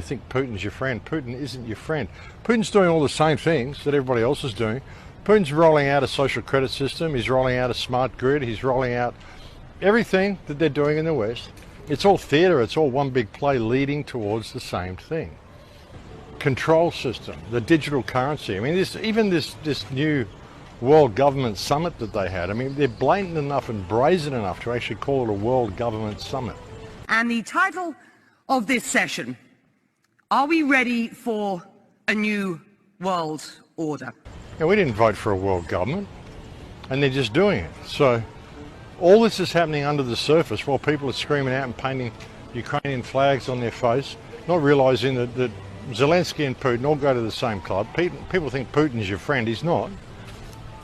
think Putin's your friend. Putin isn't your friend. Putin's doing all the same things that everybody else is doing. Putin's rolling out a social credit system. He's rolling out a smart grid. He's rolling out everything that they're doing in the West. It's all theatre. It's all one big play leading towards the same thing. Control system, the digital currency. I mean, this new World Government Summit that they had, I mean, they're blatant enough and brazen enough to actually call it a World Government Summit. And the title of this session, are we ready for a new world order? Yeah, we didn't vote for a world government, and they're just doing it. So all this is happening under the surface while people are screaming out and painting Ukrainian flags on their face, not realizing that Zelensky and Putin all go to the same club. People think Putin's your friend. He's not.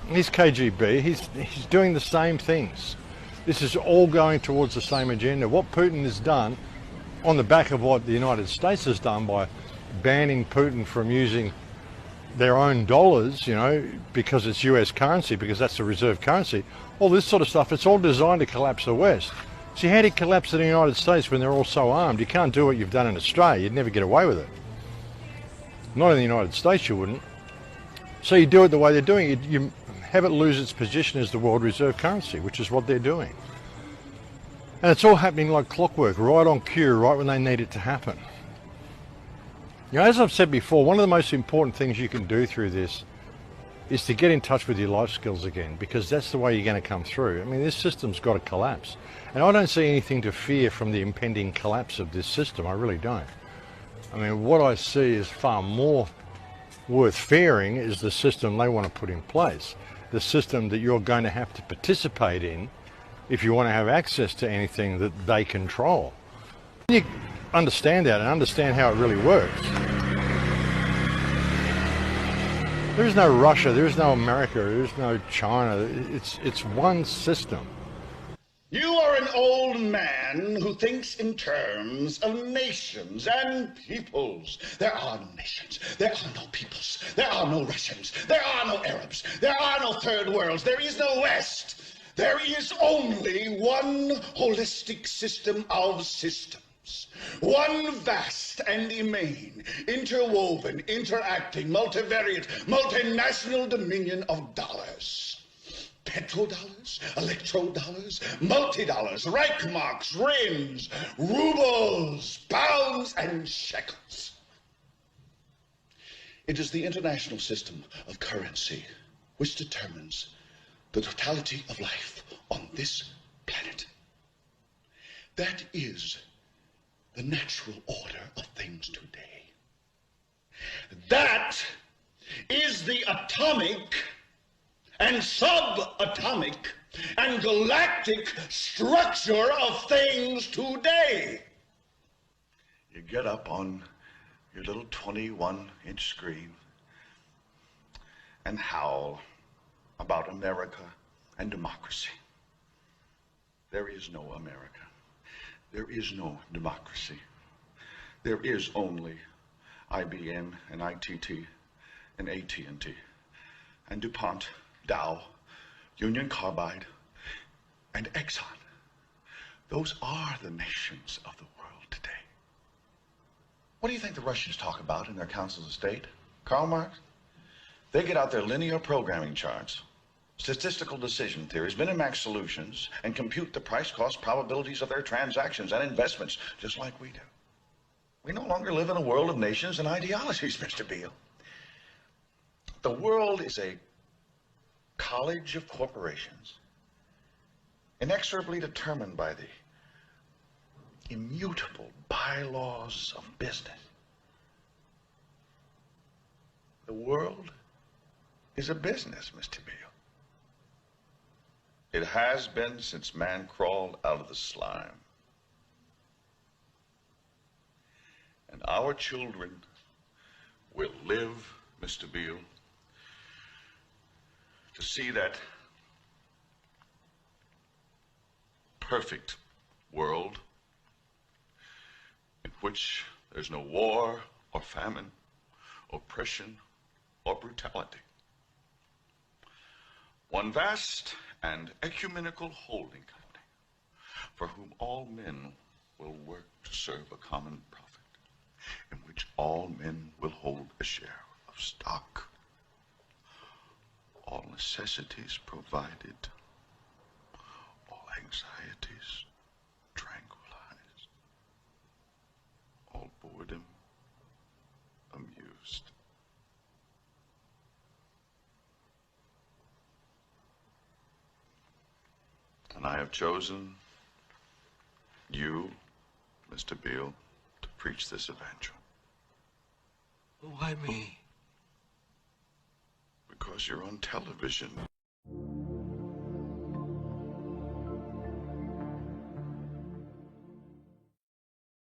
He's KGB. He's doing the same things. This is all going towards the same agenda. What Putin has done, on the back of what the United States has done by banning Putin from using their own dollars, you know, because it's US currency, because that's the reserve currency, all this sort of stuff, it's all designed to collapse the West. See, how do you collapse in the United States when they're all so armed? You can't do what you've done in Australia. You'd never get away with it. Not in the United States, you wouldn't. So you do it the way they're doing it. You have it lose its position as the world reserve currency, which is what they're doing. And it's all happening like clockwork, right on cue, right when they need it to happen. You know, as I've said before, one of the most important things you can do through this is to get in touch with your life skills again, because that's the way you're going to come through. I mean, this system's got to collapse. And I don't see anything to fear from the impending collapse of this system. I really don't. I mean, what I see is far more worth fearing is the system they want to put in place. The system that you're going to have to participate in if you want to have access to anything that they control. You understand that and understand how it really works. There is no Russia, there is no America, there is no China. It's one system. You are an old man who thinks in terms of nations and peoples. There are no nations. There are no peoples. There are no Russians. There are no Arabs. There are no third worlds. There is no West. There is only one holistic system of systems. One vast and immane, interwoven, interacting, multivariate, multinational dominion of dollars. Petrodollars, electrodollars, multi-dollars, Reichmarks, rands, rubles, pounds, and shekels. It is the international system of currency which determines the totality of life on this planet. That is the natural order of things today. That is the atomic and subatomic and galactic structure of things today. You get up on your little 21-inch screen and howl about America and democracy. There is no America. There is no democracy. There is only IBM and ITT and AT&T and DuPont, Dow, Union Carbide, and Exxon. Those are the nations of the world today. What do you think the Russians talk about in their councils of state? Karl Marx? They get out their linear programming charts, statistical decision theories, Minimax solutions, and compute the price-cost probabilities of their transactions and investments, just like we do. We no longer live in a world of nations and ideologies, Mr. Beale. The world is a college of corporations, inexorably determined by the immutable bylaws of business. The world is a business, Mr. Beale. It has been since man crawled out of the slime. And our children will live, Mr. Beale, to see that perfect world in which there's no war or famine, oppression or brutality. One vast and ecumenical holding company for whom all men will work to serve a common profit, in which all men will hold a share of stock. All necessities provided. All anxieties tranquilized. All boredom amused. And I have chosen you, Mr. Beale, to preach this evangel. Why me? Because you're on television.